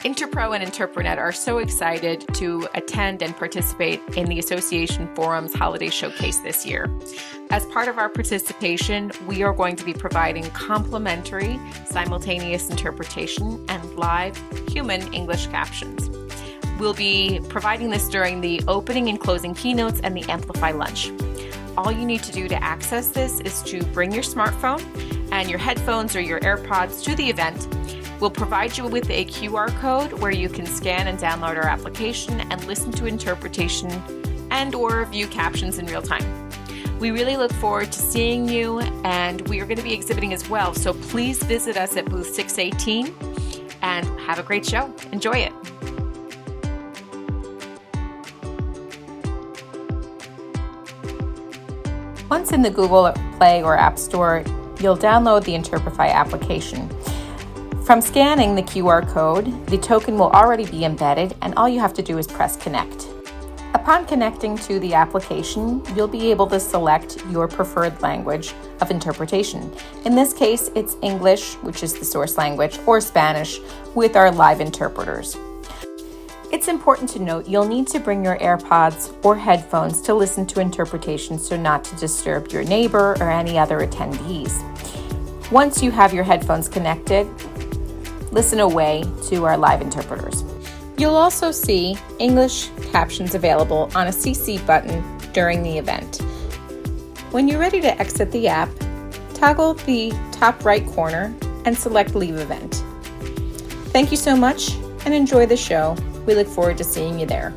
Interpro and Interprenet are so excited to attend and participate in the Association Forum's Holiday Showcase this year. As part of our participation, we are going to be providing complimentary simultaneous interpretation and live human English captions. We'll be providing this during the opening and closing keynotes and the Amplify lunch. All you need to do to access this is to bring your smartphone and your headphones or your AirPods to the event. We'll provide you with a QR code where you can scan and download our application and listen to interpretation and/or view captions in real time. We really look forward to seeing you, and we are going to be exhibiting as well, so please visit us at booth 618 and have a great show. Enjoy it. Once in the Google Play or App Store, you'll download the Interprefy application. From scanning the QR code, the token will already be embedded, and all you have to do is press connect. Upon connecting to the application, you'll be able to select your preferred language of interpretation. In this case, it's English, which is the source language, or Spanish with our live interpreters. It's important to note you'll need to bring your AirPods or headphones to listen to interpretation so not to disturb your neighbor or any other attendees. Once you have your headphones connected, listen away to our live interpreters. You'll also see English captions available on a CC button during the event. When you're ready to exit the app, toggle the top right corner and select Leave Event. Thank you so much and enjoy the show. We look forward to seeing you there.